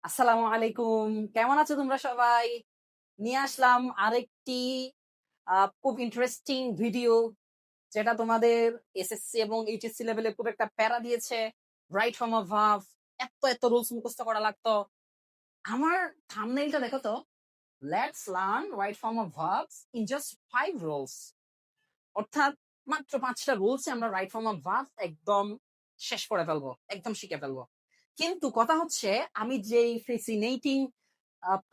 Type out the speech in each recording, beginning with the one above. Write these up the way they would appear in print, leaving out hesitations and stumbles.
আসসালামু আলাইকুম। কেমন আছো তোমরা সবাই? নিয়ে আসলাম আরেকটি খুব ইন্টারেস্টিং ভিডিও যেটা তোমাদের এসএসসি এবং এইচএসসি লেভেলে খুব একটা প্যারা দিয়েছে। রাইট ফর্ম অফ ভার্ব এত রুলস মুখস্থ করা লাগতো। আমার থাম্বনেইলটা দেখো তো। Let's learn right form of verbs in just 5 rules. অর্থাৎ মাত্র 5টা রুলসে আমরা রাইট ফর্ম অফ ভার্ব একদম শেষ করে ফেলবো, একদম শিখে ফেলবো। কিন্তু কথা হচ্ছে আমি যেই ফেসিনেটিং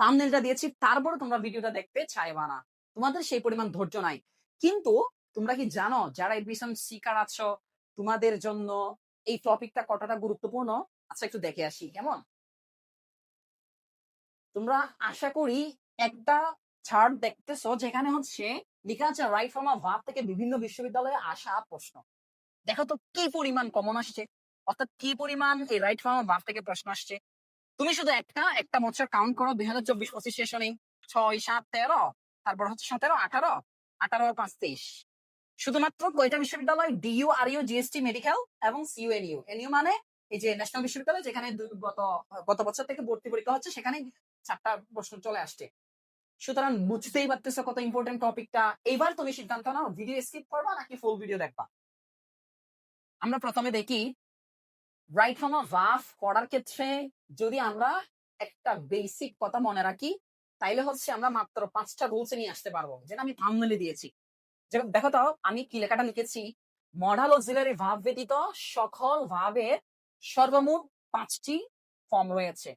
থাম্বনেলটা দিয়েছি তারপরে তোমরা ভিডিওটা দেখতে চাইবা না, তোমাদের সেই পরিমাণ ধৈর্য নাই। কিন্তু তোমরা কি জানো যারা এডমিশন সিকার আছো তোমাদের জন্য এই টপিকটা কতটা গুরুত্বপূর্ণ? আচ্ছা একটু দেখে আসি কেমন। তোমরা আশা করি একটা চার্ট দেখতেছো যেখানে হচ্ছে লেখা আছে রাইট ফর্ম অফ ভার্ব থেকে বিভিন্ন বিশ্ববিদ্যালয়ে আসা প্রশ্ন। দেখো তো কি পরিমাণ কমন আসছে, অর্থাৎ কি পরিমাণ এই রাইট ফর্ম অফ ভার্ব থেকে প্রশ্ন আসছে। তুমি শুধু একটা একটা বছর কাউন্ট করো, 2024-25 সেশনে 6, 7, 13, তারপর হচ্ছে 17, 18, 18 আর 5, 23। শুধুমাত্র কয়টা বিশ্ববিদ্যালয়? ডিইউ, আরইউ, জিএসটি, মেডিকেল এবং সিইউএনইউ। এনইউ মানে এই যে ন্যাশনাল বিশ্ববিদ্যালয়, যেখানে গত গত বছর থেকে ভর্তি পরীক্ষা হচ্ছে, সেখানে 4টা প্রশ্ন চলে আসছে। সুতরাং বুঝতেই পারতেছো কত ইম্পর্টেন্ট টপিকটা। এবার তুমি সিদ্ধান্ত নাও ভিডিও স্কিপ করবা নাকি ফুল ভিডিও দেখবা। আমরা প্রথমে দেখি রাইট ফর্ম অফ ভার্ব করার ক্ষেত্রে যদি আমরা একটা বেসিক কথা মনে রাখি তাইলে হচ্ছে আমরা মাত্র 5টা রুলস নিয়ে আসতে পারবো, যেটা আমি থাম্বনেইলে দিয়েছি। যেরকম দেখো তো আমি কি লেখাটা লিখেছি, মডাল অক্সিলারি ভার্ব ব্যতীত সকল ভার্বের সর্বমোট 5টি ফর্ম রয়েছে।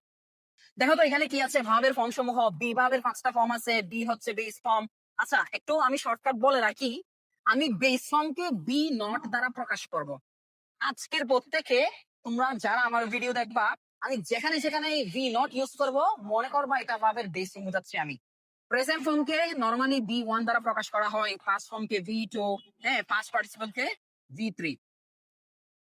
দেখো তো এখানে কি আছে, ভার্বের ফর্ম সমূহ। বি ভার্বের 5টা ফর্ম আছে, বি হচ্ছে বেস ফর্ম। আচ্ছা একটু আমি শর্টকাট বলে রাখি, আমি বেস ফর্মকে বি নট দ্বারা প্রকাশ করব। আজকের পর থেকে তোমরা যারা আমার ভিডিও দেখবা, আমি যেখানে সেখানে ভি নট ইউজ করব, মনে করবা এটা ভার্বের বেস ফর্ম বোঝাচ্ছি আমি। প্রেজেন্ট ফর্মকে নরমালি বি ওয়ান দ্বারা প্রকাশ করা হয়, পাস্ট ফর্মকে ভি টু, হ্যাঁ পাস্ট পার্টিসিপলকে ভি থ্রি।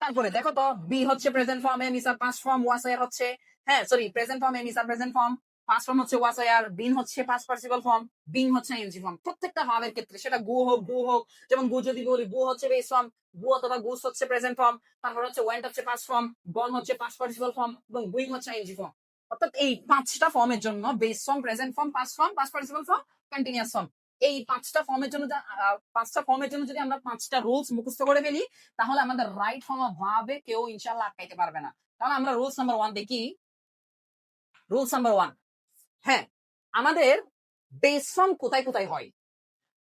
তারপরে দেখো তো বি হচ্ছে present form, am is are past form, was আর হচ্ছে, হ্যাঁ sorry, present form, am is are present form, past form হচ্ছে ওয়াজ আর, বিন হচ্ছে পাস্ট পার্টিসিপল ফর্ম, বিং হচ্ছে এনজি ফর্ম। প্রত্যেকটা ভার্বের ক্ষেত্রে সেটা গু হোক ডু হোক, যেমন গু যদি বলি গু হচ্ছে বেস ফর্ম, গু অথবা গুস হচ্ছে প্রেজেন্ট ফর্ম, তারপর হচ্ছে ওয়েন্ট হচ্ছে পাস্ট ফর্ম, গন হচ্ছে পাস্ট পার্টিসিপল ফর্ম এবং গুইং হচ্ছে এনজি ফর্ম। অর্থাৎ এই 5টা ফর্মের জন্য base form, present form, past participle form, continuous form, এই 5টা ফর্মের জন্য 5টা ফর্মের জন্য যদি আমরা 5টা রুলস মুখস্থ করে ফেলি তাহলে আমাদের রাইট ফর্ম অফ ভার্বে কেউ ইনশাআল্লাহ আটকাইতে পারবে না। তাহলে আমরা রুলস নাম্বার 1 দেখি। রুলস নাম্বার 1, হ্যাঁ আমাদের বেস ফর্ম কোথায় কোথায় হয়।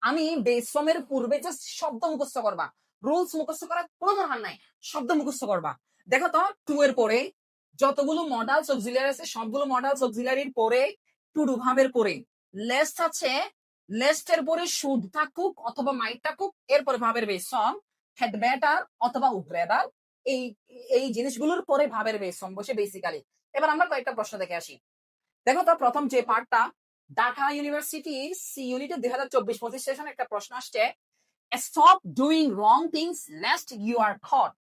আমি বেস ফর্মের পূর্বে জাস্ট শব্দ মুখস্থ করবা, রুলস মুখস্থ করার কোনো দরকার নাই, শব্দ মুখস্থ করবা। দেখো তো টু এর পরে যতগুলো মডালস অক্সিলারি আছে সবগুলো মডালস অক্সিলারির পরে টু ডু ভার্বের পরে লেস্ট আছে, লেস্টের পরে শুড থাকুক অথবা মাইট থাকুক, এরপরে ভাবের বেস ফর্ম, হ্যাড বেটার অথবা উড রেদার, এই এই জিনিসগুলোর পরে ভাবের বেস ফর্ম বসে বেসিক্যালি। এবার আমরা কয়েকটা প্রশ্ন দেখে আসি। দেখো তো প্রথম যে পার্টটা, ঢাকা ইউনিভার্সিটির সি ইউনিটে 2024-25 সেশনে একটা প্রশ্ন আসছে, stop doing wrong things lest you are caught.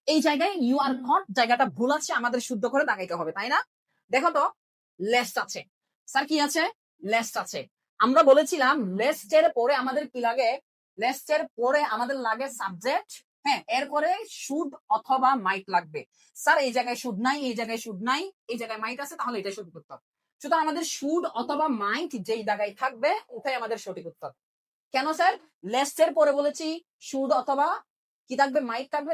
এই জায়গায় ইউ আর কট জায়গাটা ভুল আছে, আমাদের শুদ্ধ করে দাগাইতে হবে, তাই না? দেখো তো লেস্ট আছে, স্যার কি আছে? লেস্ট আছে। আমরা বলেছিলাম লেস্টের পরে আমাদের কি লাগে, লেস্টের পরে আমাদের লাগে সাবজেক্ট, হ্যাঁ এরপরে শুড অথবা মাইট লাগবে। স্যার এই জায়গায় শুড নাই, এই জায়গায় শুড নাই, এই জায়গায় মাইট আছে, তাহলে এটা সঠিক উত্তর। সুতরাং আমাদের শুড অথবা মাইট যেই জায়গায় থাকবে ওটাই আমাদের সঠিক উত্তর। কেন স্যার? লেস্টের পরে বলেছি শুড অথবা কি থাকবে, মাইট থাকবে,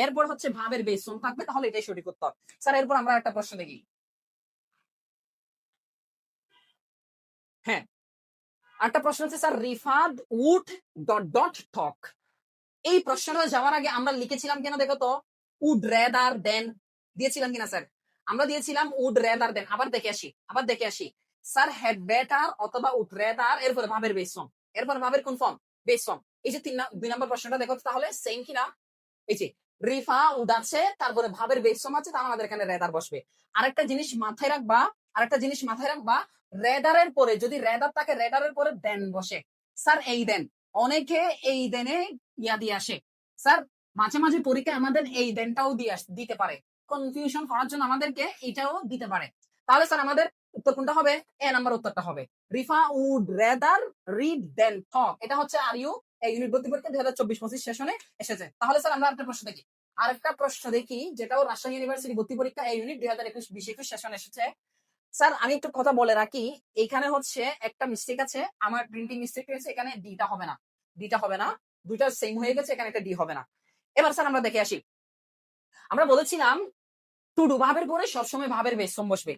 এরপর হচ্ছে ভাবের বেস ফর্ম থাকবে, তাহলে এটাই সঠিক উত্তর। স্যার এরপর আমরা একটা প্রশ্ন দেখি। হ্যাঁ একটা প্রশ্ন হচ্ছে স্যার রিফাদ উড ডট ডট টক। এই প্রশ্নটা যাওয়ার আগে আমরা লিখেছিলাম কিনা দেখো তো, উড রেদার দেন দিয়েছিলাম কিনা স্যার? আমরা দিয়েছিলাম উড রেদার দেন। আবার দেখে আসি স্যার হ্যাড বেটার অথবা উড রেদার, এরপরে ভাবের বেস ফর্ম, এরপর ভাবের কোন ফর্ম? Base form. এই যে 2 নম্বর প্রশ্নটা দেখো তাহলে সেম কিনা। এই যে রিফা উড আছে, তারপরে ভাবের বেস ফর্ম আছে, তাহলে আমাদের এখানে রেদার বসবে। আরেকটা জিনিস মাথায় রাখবা, রেদারের পরে যদি রেদার থাকে রেদারের পরে দেন বসে। স্যার এই দেন, অনেকে এই দেনে ইয়া দিয়ে আসে। স্যার মাঝে মাঝে পরীক্ষায় আমাদের এই দেনটাও দিতে পারে, কনফিউশন করার জন্য আমাদেরকে এটাও দিতে পারে। তাহলে স্যার আমাদের উত্তর কোনটা হবে? এ নাম্বার উত্তরটা হবে। রিফা উড রেদার রিড দেন টক, এটা হচ্ছে আর ইউ এই ইউনিট ভর্তি পরীক্ষা 2024-25 সেশনে এসেছে। তাহলে স্যার আমরা আরেকটা প্রশ্ন দেখি যেটাও রাজশাহী ইউনিভার্সিটি ভর্তি পরীক্ষা এই ইউনিট 2021-20 সেশন এসেছে। স্যার আমি একটু কথা বলে রাখি, এখানে হচ্ছে একটা মিস্টেক আছে, আমার প্রিন্টিং মিস্টেক হয়েছে, এখানে ডিটা হবে না, ডিটা হবে না, দুইটা সেম হয়ে গেছে, এখানে একটা ডি হবে না। এবার স্যার আমরা দেখে আসি, আমরা বলেছিলাম টু ডু ভাবের পরে সবসময় ভাবের বেস ফর্ম বসবে,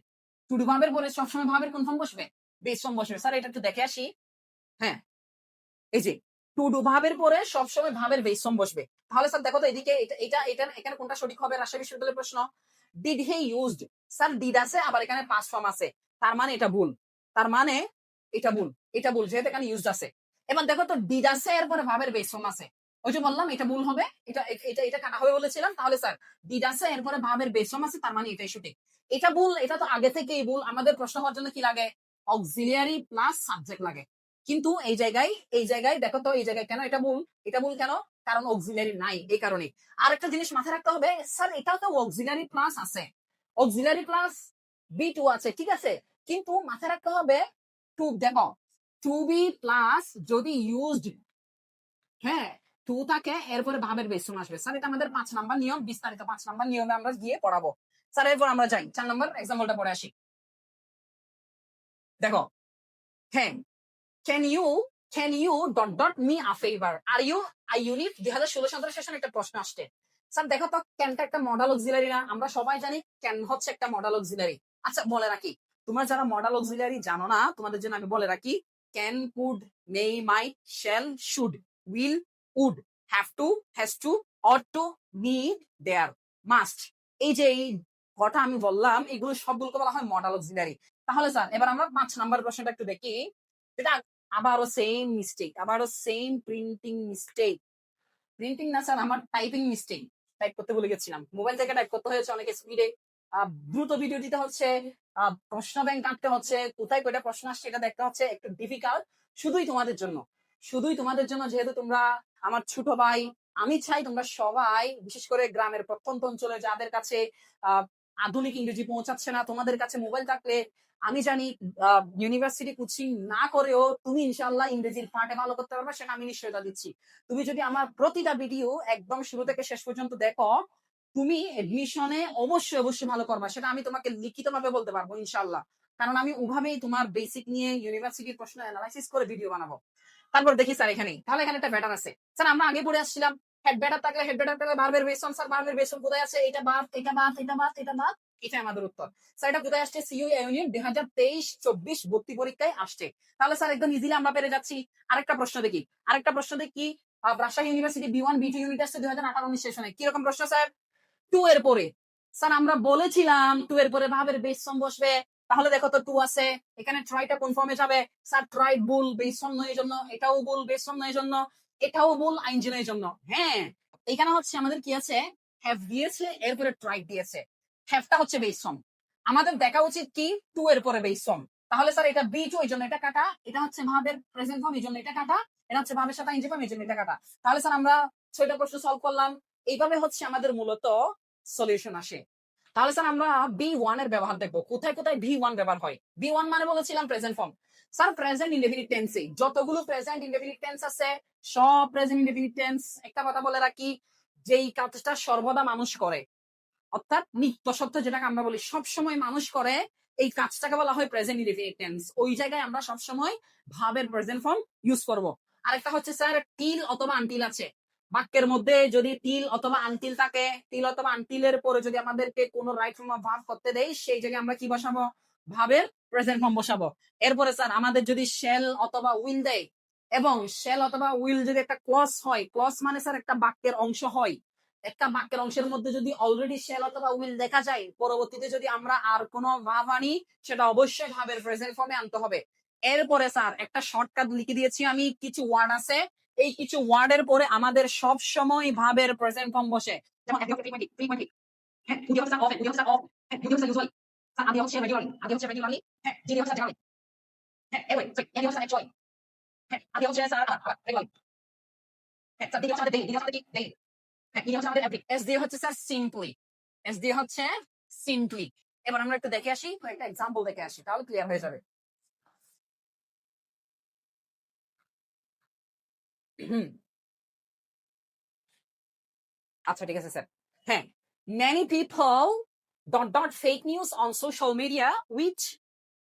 টু ডু ভাবের পরে সবসময় ভাবের কোন ফর্ম বসবে, বেস ফর্ম বসবে। স্যার এটা একটু দেখে আসি। হ্যাঁ, এই যে টু ডু ভাবের পরে সবসময় ভাবের বেস ফর্ম বসবে। তাহলে স্যার দেখো তো এদিকে এটা এটা এটা এখানে কোনটা সঠিক হবে? রাজশাহী বিশ্ববিদ্যালয়ের প্রশ্ন, did he used, sir did আছে আবার এখানে পাস ফর্ম আছে, তার মানে এটা ভুল, তার মানে এটা ভুল, এটা ভুল যেহেতু এখানে ইউজড আছে। এবার দেখো তো ডিড আছে এরপরে ভাবের বেস ফর্ম আছে, ওই যে বললাম এটা ভুল হবে, এটা এটা এটা কাটা হবে বলেছিলাম। তাহলে স্যার ডিড আছে এরপরে ভাবের বেস ফর্ম আছে, তার মানে এটাই সঠিক। এটা ভুল, এটা তো আগে থেকেই ভুল। আমাদের প্রশ্ন হওয়ার জন্য কি লাগে? অক্সিলিয়ারি প্লাস সাবজেক্ট লাগে। কিন্তু এই জায়গায় দেখো তো, এই জায়গায় কেন এটা ভুল? এটা ভুল কেন? কারণ অক্সিলিয়ারি নাই, এই কারণে। আর একটা জিনিস মাথায় রাখতে হবে, স্যার এটাও তো অক্সিলিয়ারি প্লাস আছে, অক্সিলিয়ারি প্লাস বি টু আছে, ঠিক আছে, কিন্তু মাথায় রাখতে হবে টু, দেখো টু বি প্লাস যদি ইউজড, হ্যাঁ, টু থাকে এরপরে ভাবের বেস ফর্ম আসবে। স্যার এটা আমাদের 5 নাম্বার নিয়ম, বিস্তারিত 5 নাম্বার নিয়মে আমরা গিয়ে পড়াবো। স্যার এরপর আমরা যাই 4 নাম্বার এক্সাম্পলটা পড়ে আসি। দেখো, হ্যাঁ, can you dot dot me a favour, R U I unit 2016-17 session একটা প্রশ্ন আসছে। স্যার দেখো তো, ক্যানটা একটা মডাল অক্সিলারি না? আমরা সবাই জানি ক্যান হচ্ছে একটা মডাল অক্সিলারি। আচ্ছা বলে রাখি, তোমরা যারা মডাল অক্সিলারি জানো না, তোমাদের জন্য আমি বলে রাখি, can, could, may, might, shall, should, will, would, have to, has to, ought to, need, dare, must, এই যে এই কটা আমি বললাম, এগুলো সবগুলোকে বলা হয় মডাল অক্সিলারি। তাহলে স্যার এবার আমরা 5 নাম্বার প্রশ্নটা একটু দেখি। এটা আবারও সেম মিস্টেক, আবারও সেম প্রিন্টিং মিস্টেক, প্রিন্টিং না স্যার, আমার টাইপিং মিস্টেক, টাইপ করতে ভুলে গেছিলাম, মোবাইল থেকে টাইপ করতে হয়েছে অনেক স্পিডে, দ্রুত ভিডিও দিতে হচ্ছে, প্রশ্ন ব্যাংক কাটতে হচ্ছে, কোথায় কয়টা প্রশ্ন আসছে এটা দেখতে হচ্ছে, একটু ডিফিকাল্ট, শুধুই তোমাদের জন্য, শুধুই তোমাদের জন্য, যেহেতু তোমরা আমার ছোট ভাই। আমি চাই তোমরা সবাই, বিশেষ করে গ্রামের প্রত্যন্ত অঞ্চলে যাদের কাছে আহ আধুনিক ইংরেজি পৌঁছাচ্ছে না, তোমাদের কাছে মোবাইল থাকলে, আমি জানি ইউনিভার্সিটি কোচিং না করেও তুমি ইনশাল্লাহ ইংরেজির পাঠে ভালো করতে পারবে, সেটা আমি নিশ্চয়তা দিচ্ছি। তুমি যদি আমার প্রতিটা ভিডিও একদম শুরু থেকে শেষ পর্যন্ত দেখো, তুমি এডমিশনে অবশ্যই অবশ্যই ভালো করবা, সেটা আমি তোমাকে লিখিত ভাবে বলতে পারবো ইনশাল্লাহ। কারণ আমি ওভাবেই তোমার বেসিক নিয়ে ইউনিভার্সিটির প্রশ্ন অ্যানালাইসিস করে ভিডিও বানাবো। তারপর দেখি স্যার এখানে, তাহলে এখানে একটা ব্যাটার আছে। স্যার আমরা আগে পড়ে আসছিলাম, হেড ব্যাটার থাকলে ভার্বের বেসন, স্যার ভার্বের বেসন কোথায় আছে? এটা বাদ, এটা বাদ, এটা বাদ, এটা বাদ, এটা আমাদের উত্তর। স্যার এটা কোথায় আসছে? সিইউ ইউনিট 2023-24 ভর্তি পরীক্ষায় আসছে। তাহলে স্যার একদম ইজিলি আমরা পেরে যাচ্ছি। আরেকটা প্রশ্ন দেখি, আরেকটা প্রশ্ন দেখি, Rajshahi university B1 B2 unit আসছে 2018-19 সেশনে। কিরকম প্রশ্ন স্যার? টু এর পরে, স্যার আমরা বলেছিলাম টু এর পরে ভাবের বেস ফর্ম বসবে। তাহলে দেখো তো টু আছে, এখানে ট্রাইটা কোন ফর্মে যাবে? স্যার ট্রাই বুল, বেস ফর্ম নয় জন্য, এটাও বুল, বেস ফর্ম নয় জন্য, এটাও বুল, আইনজি নয় জন্য। হ্যাঁ, এখানে হচ্ছে আমাদের কি আছে? হ্যাভ দিয়েছে, এরপরে ট্রাই দিয়েছে, হ্যাভটা হচ্ছে বেস ফর্ম। আমাদের দেখা উচিত কি? টু এর পরে বেস ফর্ম। তাহলে স্যার এটা বি টু, এই জন্য এটা কাটা, এটা হচ্ছে ভাবের প্রেজেন্ট ফর্ম, এই জন্য এটা কাটা, এটা হচ্ছে ভাবের সাথে আইনজি ফর্ম, এই জন্য এটা কাটা। তাহলে স্যার আমরা 6টা প্রশ্ন সলভ করলাম। এইভাবে হচ্ছে আমাদের মূলত সলিউশন আসে। তাহলে স্যার আমরা B1 এর ব্যবহার দেখবো, কোথায় কোথায় B1 ব্যবহার হয়। B1 মানে বলেছিলাম present form. Sir present indefinite টেন্সে যতগুলো প্রেজেন্ট ইনডেফিনিট টেন্স আছে, সব প্রেজেন্ট ইনডেফিনিট টেন্স, একটা কথা বলে রাখি, যেই কাজটা সর্বদা মানুষ করে, অর্থাৎ নিত্য সত্য যেটাকে আমরা বলি সব সময় মানুষ করে, এই কাজটাকে বলা হয় প্রেজেন্ট ইনডেফিনিট টেন্স। ওই জায়গায় আমরা সব সময় ভাবের প্রেজেন্ট ফর্ম ইউজ করব। আরেকটা হচ্ছে স্যার টিল অথবা আনটিল আছে, বাক্যের মধ্যে যদি টিল অথবা আনটিল থাকে, টিল অথবা আনটিলের পরে যদি আমাদেরকে কোনো রাইট ফর্ম অফ ভার্ব করতে দেয়, সেই জায়গায় আমরা কি বসাবো? ভাবের প্রেজেন্ট ফর্ম বসাবো। এরপরে স্যার আমাদের যদি শেল অথবা উইল দেয়, এবং শেল অথবা উইল যদি একটা ক্লজ হয়, ক্লজ মানে স্যার একটা বাক্যের অংশ হয়, একটা বাক্যের অংশের মধ্যে যদি অলরেডি শেল অথবা উইল দেখা যায়, পরবর্তীতে যদি আমরা আর কোনো ভাব আনি, সেটা অবশ্যই ভাবের প্রেজেন্ট ফর্মে আনতে হবে। এরপরে স্যার একটা শর্টকাট লিখে দিয়েছি আমি, কিছু ওয়ার্ড আছে, এই কিছু ওয়ার্ডের পরে আমাদের সব সময় ভাবের প্রেজেন্ট ফর্ম বসে। যেমন হ্যাঁ, যদি হচ্ছে অফ, যদি হচ্ছে অফ, হ্যাঁ, যদি হচ্ছে ইউজুয়ালি, স্যার আদি হচ্ছে রেগুলারলি, আদি হচ্ছে রেগুলারলি, হ্যাঁ, যদি হচ্ছে জেনারেলি, হ্যাঁ, এওয়ে, এদি হচ্ছে অ্যাকচুয়ালি, হ্যাঁ, আদি হচ্ছে স্যার রেগুলারলি, হ্যাঁ, স্যার দিদি হচ্ছে আমাদের ডেইলি, দিদি হচ্ছে কি ডেইলি, হ্যাঁ, দিদি হচ্ছে আমাদের এভরি, এস দিয়ে হচ্ছে স্যার সিম্পলি, এস দিয়ে হচ্ছে সিম্পলি। এবার আমরা একটু দেখে আসি, একটা এক্সাম্পল দেখে আসি, তাহলে ক্লিয়ার হয়ে যাবে। আচ্ছা ঠিক আছে স্যার। হ্যাঁ, many people fake news on social media which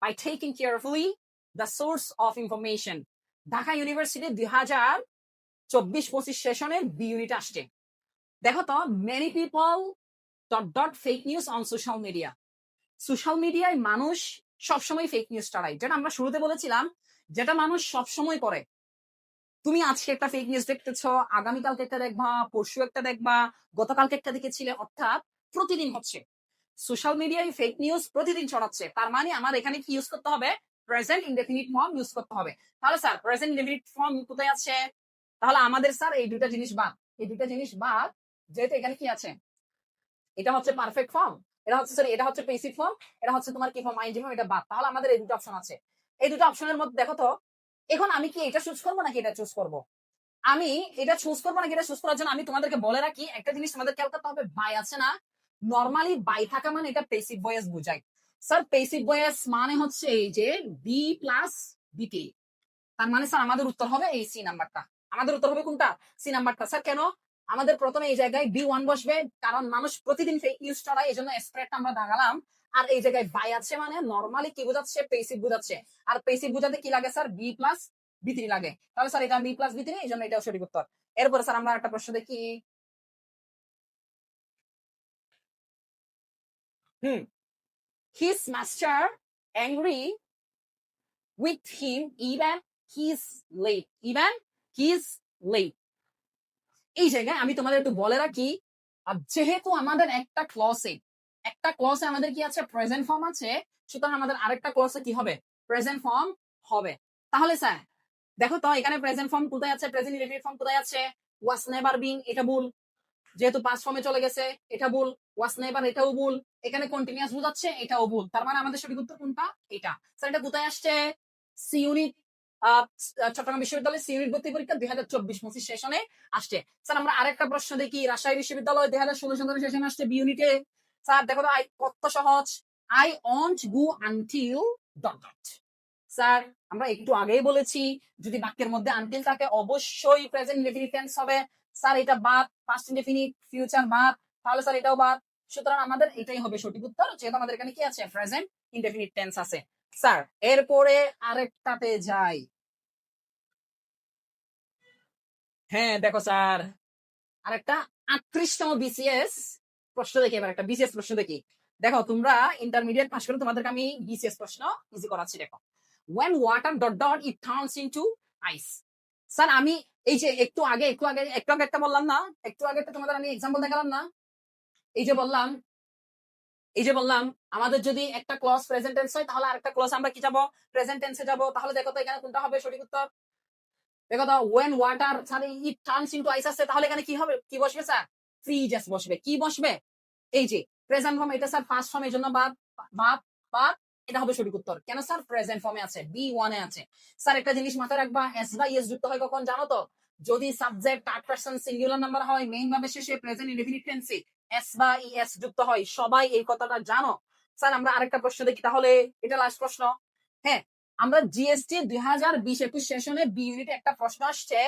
by taking carefully the source of information. Dhaka university 2024-25 সেশনের বি ইউনিট আসছে। দেখো তো, many people fake news on social media. Social মিডিয়ায় মানুষ সবসময় ফেক নিউজ ছড়ায়, যেটা আমরা শুরুতে বলেছিলাম, যেটা মানুষ সবসময় করে। তুমি আজকে একটা ফেক নিউজ দেখতেছো, আগামীকালকে একটা দেখবা, পরশু একটা দেখবা, গতকালকে একটা দেখেছিলে, অর্থাৎ প্রতিদিন হচ্ছে সোশ্যাল মিডিয়ায় ফেক নিউজ প্রতিদিন ছড়াচ্ছে। তার মানে আমার এখানে কি ইউজ করতে হবে? প্রেজেন্ট ইনডেফিনিট ফর্ম ইউজ করতে হবে। তাহলে স্যার প্রেজেন্ট ইনডেফিনিট ফর্ম কোথায় আছে? তাহলে আমাদের স্যার এই দুটা জিনিস বাদ, যেহেতু এখানে কি আছে, এটা হচ্ছে পারফেক্ট ফর্ম, এটা হচ্ছে সরি এটা হচ্ছে পেসিভ ফর্ম, এটা হচ্ছে তোমার কি ফর্ম, আইনজি ফর্ম, এটা বাদ। তাহলে আমাদের এই দুটো অপশন আছে। এই দুটো অপশনের মধ্যে দেখো তো, এখন আমি কি এটা চুজ করবো নাকি এটা চুজ করবো? আমি এটা চুজ করবো নাকি এটা চুজ করার জন্য আমি তোমাদেরকে বলে রাখি একটা জিনিস তোমাদের খেয়াল করতে হবে, বাই আছে না, নর্মালি বাই থাকা মানে এটা পেসিভ ভয়েস বোঝায়। স্যার পেসিভ ভয়েস মানে হচ্ছে এই যে বি প্লাস বিটি। তার মানে স্যার আমাদের উত্তর হবে এই সি নাম্বারটা। আমাদের উত্তর হবে কোনটা? সি নাম্বারটা। স্যার কেন? আমাদের প্রথমে এই জায়গায় বি ওয়ান বসবে, কারণ মানুষ প্রতিদিন ফেক নিউজ ছড়ায়, এই জন্য স্প্রেডটা আমরা দাগালাম। আর এই জায়গায় বাই আছে মানে নর্মালি কি বোঝাচ্ছে? পেসিভ বোঝাচ্ছে। আর পেসিভ বোঝাতে কি লাগে স্যার? বি প্লাস বি3 লাগে। তাহলে স্যার এটা বি প্লাস বি3, এই জন্য এটাও সঠিক উত্তর। এরপরে স্যার আমরা একটা প্রশ্ন দেখি। His master angry with him even he's late. এই জায়গায় আমি তোমাদের একটু বলে রাখি, যেহেতু আমাদের একটা ক্লসে আমাদের কি আছে? প্রেজেন্ট ফর্ম আছে, সুতরাং আমাদের আরেকটা ক্লসে কি হবে? প্রেজেন্ট ফর্ম হবে। তাহলে স্যার দেখো তো, এখানে প্রেজেন্ট ফর্ম কোথায় আছে? প্রেজেন্ট ইনডেফিনিট ফর্ম কোথায় আছে? ওয়াজ নেভার বিং, এটা ভুল, যেহেতু পাস্ট ফর্মে চলে গেছে, এটা ভুল। ওয়াজ নেভার, এটাও ভুল। এখানে কন্টিনিউয়াস বোঝাচ্ছে, এটাও ভুল। তার মানে আমাদের সঠিক উত্তর কোনটা? এটা। স্যার এটা কোথায় আসছে? সি ইউনিট, চট্টগ্রাম বিশ্ববিদ্যালয়ের সি ইউনিট ভর্তি পরীক্ষা 2024-25 সেশনে আসছে। স্যার আমরা আরেকটা প্রশ্ন দেখি, রাজশাহী বিশ্ববিদ্যালয় 2016-17 সেশনে আসছে বি ইউনিটে। স্যার দেখো তো, কত সহজ। I want go until dot. Sir আমরা একটু আগেই বলেছি, যদি বাক্যের মধ্যে আনটিল থাকে অবশ্যই প্রেজেন্ট ইনডেফিনিট টেন্স হবে। স্যার এটা বাদ, পাস্ট ইনডেফিনিট, ফিউচার বাদ, তাহলে স্যার এটাও বাদ। সুতরাং আমাদের এটাই হবে সঠিক উত্তর, যেহেতু আমাদের এখানে কি আছে? প্রেজেন্ট ইনডেফিনিট টেন্স আছে। স্যার এরপরে আরেকটাতে যাই। হ্যাঁ দেখো স্যার, আরেকটা 38তম বিসিএস প্রশ্ন দেখি। এবার একটা বিসিএস প্রশ্ন দেখি। দেখো তোমরা ইন্টারমিডিয়েট পাস করে তোমাদেরকে আমি বিসিএস প্রশ্ন ইজি করাচ্ছি। দেখো, when water it turns into ice. Sir আমি এই যে একটু আগে একটা বললাম না, একটু আগে একটা তোমাদের আমি এক্সাম্পল দেখালাম না, এই যে বললাম আমাদের যদি একটা ক্লজ প্রেজেন্ট টেন্স হয়, তাহলে আরেকটা ক্লজ আমরা কি যাব? প্রেজেন্ট টেন্সে যাব। তাহলে দেখো তো এখানে কোনটা হবে সঠিক উত্তর? দেখো তো, when water it turns into ice আছে, তাহলে এখানে কি হবে? কি বসবে স্যার? ফ্রিজেস বসবে। কি বসবে? এই যে প্রেজেন্ট ফর্ম, এটা স্যার ফার্স্ট ফর্ম, এই জন্য বাদ বাদ বাদ। এটা হবে সঠিক উত্তর। কেন স্যার? প্রেজেন্ট ফর্মে আছে, বি ওয়ানে আছে। স্যার একটা জিনিস মাথায় রাখবা, এস বাই এস যুক্ত হয় কখন জানো তো? যদি subject third person singular number হয়, মেইন ভাবে শেষে প্রেজেন্ট ইনডেফিনিট টেন্সে এস বা ইএস যুক্ত হয়। সবাই এই কথাটা জানো। স্যার আমরা আরেকটা প্রশ্ন দেখি তাহলে, এটা লাস্ট প্রশ্ন। হ্যাঁ, আমরা জিএসটি 2020-21 সেশনে বি ইউনিটে একটা প্রশ্ন আসছে,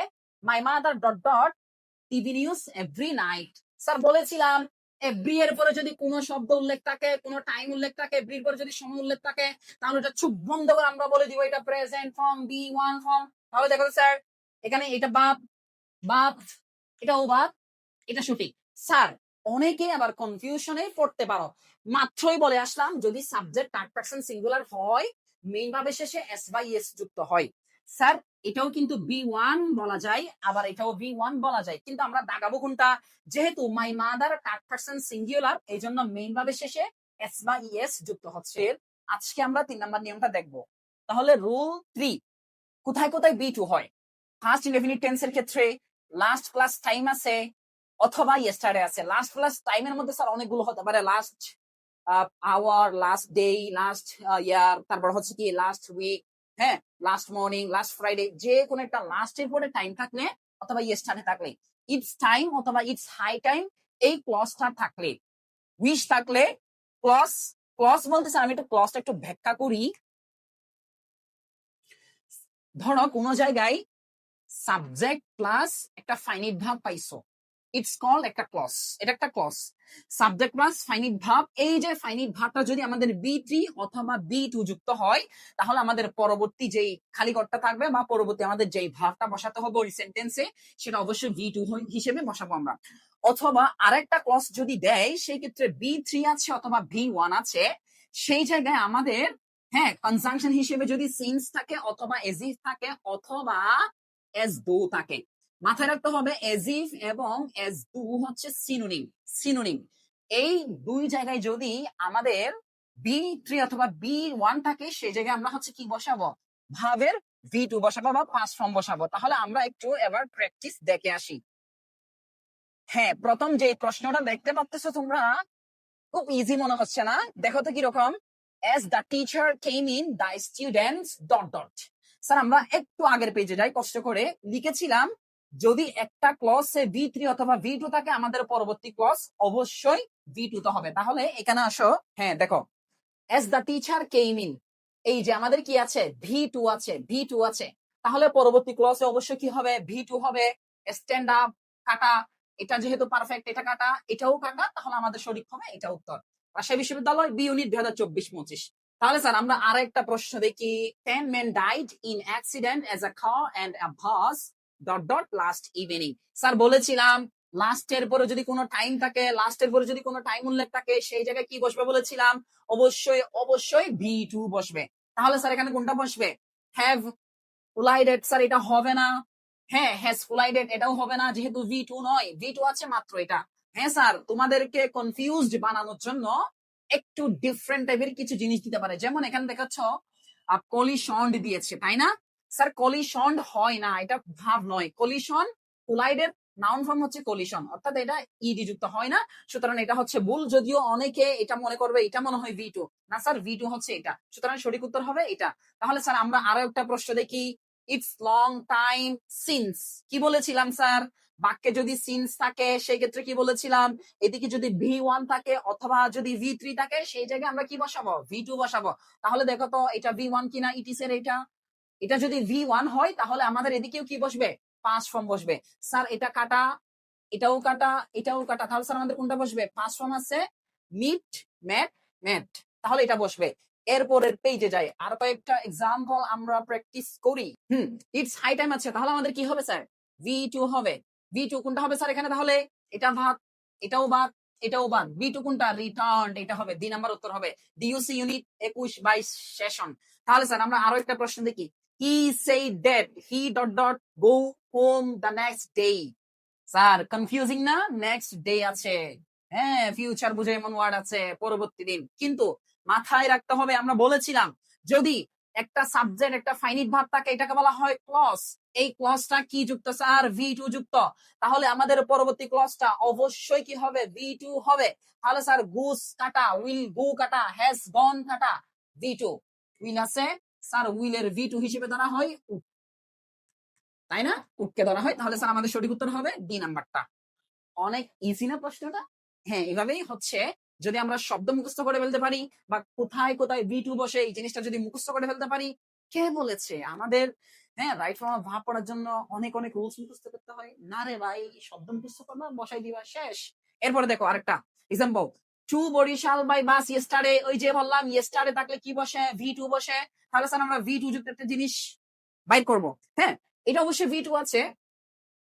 my mother TV news every night. Sir বলেছিলাম এভরি এর পরে যদি কোনো শব্দ উল্লেখ থাকে, কোনো টাইম উল্লেখ থাকে, এভরির পরে যদি সময় উল্লেখ থাকে, তাহলে এটা চুপ বন্ধ করে আমরা বলে দিব এটা present form, V one form. তাহলে দেখো স্যার এখানে এটা বাদ বাদ, এটাও বাদ, এটা সঠিক। স্যার অনেকে আবার কনফিউশনে পড়তে পারো, মাত্রই বলে আসলাম যদি সাবজেক্ট থার্ড পারসন সিঙ্গুলার হয়, মেইন ভাবে শেষে এস বাই এস যুক্ত হয়। স্যার এটাও কিন্তু বি ওয়ান বলা যায়, আবার এটাও বি ওয়ান বলা যায়, কিন্তু আমরা দাগাবো কোনটা? যেহেতু my mother third person singular, এই জন্য মেইন ভাবে শেষে এস বা ইএস যুক্ত হচ্ছে। আজকে আমরা 3 নাম্বার নিয়মটা দেখবো। তাহলে রুল 3, কোথায় কোথায় বি টু হয়? ফার্স্ট ইনডেফিনিট টেন্সের ক্ষেত্রে লাস্ট প্লাস টাইম আছে, অথবা ইয়েস্টারডে আছে। লাস্ট প্লাস টাইমের মধ্যে স্যার অনেকগুলো হতে পারে, last hour, last day, last year, তারপর হচ্ছে কি লাস্ট উইক, হ্যাঁ লাস্ট মর্নিং, লাস্ট ফ্রাইডে, যে কোনো একটা লাস্টের পরে টাইম থাকলে অথবা ইয়েস্টারডে থাকলে, ইটস টাইম অথবা ইটস হাই টাইম, এই ক্লজটা থাকলে, উইশ থাকলে, ক্লজ ক্লজ বলতে স্যার আমি একটু ক্লজটা একটু ব্যাখ্যা করি। ধরো কোন জায়গায় সাবজেক্ট প্লাস একটা ফাইনিট ভার্ব পাইছো, ইটস কল একটা ক্লস, এটা একটা clause. Subject plus finite verb, এই যে ফাইনিট ভার্বটা যদি আমাদের বি3 অথবা বি2 যুক্ত হয়, তাহলে আমাদের পরবর্তী যেই খালি ঘরটা থাকবে বা পরবর্তী আমাদের যেই ভার্বটা বসাতে হবে ওই সেন্টেন্সে, সেটা অবশ্যই বি2 হিসেবে বসাবো আমরা। অথবা আরেকটা ক্লস যদি দেয়, সেই ক্ষেত্রে বি3 আছে অথবা বি1 আছে, সেই জায়গায় আমাদের হ্যাঁ কনজাংশন হিসেবে যদি সিন্স থাকে অথবা এজিফ থাকে অথবা এস দো থাকে। মাথায় রাখতে হবে এজিফ এবং এস দু হচ্ছে সিনোনিম, সিনোনিম। এই দুই জায়গায় যদি আমাদের বি3 অথবা বি1 থাকে, সেই জায়গায় আমরা হচ্ছে কি বসাবো, ভাবের ভি2 বসাবো বা পাস্ট ফর্ম বসাবো। তাহলে আমরা একটু এবার প্র্যাকটিস দেখে আসি। হ্যাঁ, প্রথম যে প্রশ্নটা দেখতে পাচ্ছো তোমরা, খুব ইজি মনে হচ্ছে না? দেখো তো কিরকম, as the teacher came in the students dot dot। Sir আমরা একটু আগের পেজে যাই, কষ্ট করে লিখেছিলাম যদি একটা ক্লসে ভি3 অথবা ভি2 থাকে, আমাদের পরবর্তী ক্লস অবশ্যই ভি2 তো হবে। তাহলে এখানে আসো, হ্যাঁ দেখো as the teacher came in, এই যে আমাদের কি আছে, ভি2 আছে, ভি2 আছে। তাহলে পরবর্তী ক্লসে অবশ্যই কি হবে, ভি2 হবে। স্ট্যান্ড আপ, কাটা, এটা যেহেতু পারফেক্ট, এটা কাটা, এটাও কাটা, তাহলে আমাদের সঠিক হবে এটা উত্তর। রাজশাহী বিশ্ববিদ্যালয় বি ইউনিট 2024-25। তাহলে স্যার আমরা আর একটা প্রশ্ন দেখি। 10 men died in accident as a car and a bus dot dot last evening। Sir বলেছিলাম লাস্টের পরে যদি কোনো টাইম থাকে, লাস্টের পরে যদি কোনো টাইম উল্লেখ থাকে, সেই জায়গায় কি বসবে বলেছিলাম, অবশ্যই অবশ্যই ভি2 বসবে। তাহলে স্যার এখানে কোনটা বসবে, হ্যাভ কোলাইডেড, স্যার এটা হবে না। হ্যাঁ, হ্যাজ কোলাইডেড এটাও হবে না, যেহেতু ভি2 নয়, ভি2 আছে মাত্র এটা। হ্যাঁ স্যার, তোমাদেরকে কনফিউজড বানানোর জন্য একটু ডিফারেন্ট টাইপের কিছু জিনিস দিতে পারে। যেমন এখানে দেখাচ্ছ কলিশন দিয়েছে, তাই না? স্যার কলিশন হয় না, এটা ভাব নয়। কলিশন, কোলাইডেড নাউন ফর্ম হচ্ছে কলিশন, অর্থাৎ এটা ইডি যুক্ত হয় না। সুতরাং এটা হচ্ছে ভুল, যদিও অনেকে এটা মনে করবে এটা মনে হয় ভি2। না স্যার, ভি2 হচ্ছে এটা, সুতরাং সঠিক উত্তর হবে এটা। তাহলে স্যার আমরা আরো একটা প্রশ্ন দেখি। ইটস লং টাইম সিন্স, কি বলেছিলাম স্যার, বাক্যে যদি সিন্স থাকে সেই ক্ষেত্রে কি বলেছিলাম, এদিকে যদি ভি1 থাকে অথবা যদি ভি3 থাকে, সেই জায়গায় আমরা কি বসাবো, ভি2 বসাবো। তাহলে দেখো তো এটা ভি1 কিনা ইটিস এর, এটা এটা যদি ভি1 হয় তাহলে আমাদের এদিকেও কি বসবে, পাস্ট ফর্ম বসবে। স্যার এটা কাটা, এটাও কাটা, এটাও কাটা, তাহলে স্যার আমাদের কোনটা বসবে, পাস্ট ফর্ম আছে মিট, ম্যাট, ম্যাট, তাহলে এটা বসবে। এরপরের পেজে যাই, আর কয়েকটা এক্সাম্পল আমরা প্র্যাকটিস করি। ইটস হাই টাইম আছে, তাহলে আমাদের কি হবে স্যার, ভি2 হবে। ভি2 কোনটা হবে স্যার এখানে, তাহলে এটা বাদ, এটাও বাদ, এটাও বাদ। ভি2 কোনটা, রিটার্ন, এটা হবে, 2 নাম্বার উত্তর হবে। ডিইউসি ইউনিট 21-22 সেশন। তাহলে স্যার আমরা আরো একটা প্রশ্ন দেখি। হি said that he dot dot go home the next day। Sir confusing না, নেক্সট ডে আছে, হ্যাঁ ফিউচার বুঝে এমন ওয়ার্ড আছে, পরবর্তী দিন। কিন্তু মাথায় রাখতে হবে, আমরা বলেছিলাম যদি একটা সাবজেক্ট একটা ফাইনিট ভার্ব থাকে, এটাকে বলা হয় ক্লজ। এই ক্লজটা কি যুক্ত স্যার, ভি2 যুক্ত। তাহলে আমাদের পরবর্তী ক্লজটা অবশ্যই কি হবে, ভি2 হবে। তাহলে স্যার গুস কাটা, উইল গো কাটা, হ্যাজ গন কাটা, ভি2। উইল আছে, স্যার উইলের ভি2 হিসেবে ধরা হয়, তাই না, উঠকে ধরা হয়। তাহলে স্যার আমাদের সঠিক উত্তর হবে ডি নাম্বারটা। অনেক ইজি না প্রশ্নটা? হ্যাঁ, এভাবেই হচ্ছে, যদি আমরা শব্দ মুখস্থ করে ফেলতে পারি বা কোথায় কোথায় ভি2 বসে এই জিনিসটা যদি মুখস্থ করে ফেলতে পারি। কে বলেছে আমাদের হ্যাঁ রাইট ফর্ম অফ ভার্ব পড়ার জন্য অনেক অনেক রুলস মুখস্থ করতে হয়? না রে ভাই, শব্দ মুখস্থ করবা, বসাই দিবা, শেষ। এরপরে দেখো আরেকটা example. To Barishal by bus yesterday, ওই যে বললাম ইয়েস্টারডে থাকলে কি বসে, ভি2 বসে। তাহলে স্যার আমরা ভি2 যুক্ত একটা জিনিস বাইর করব। হ্যাঁ, এটা অবশ্যই ভি2 আছে,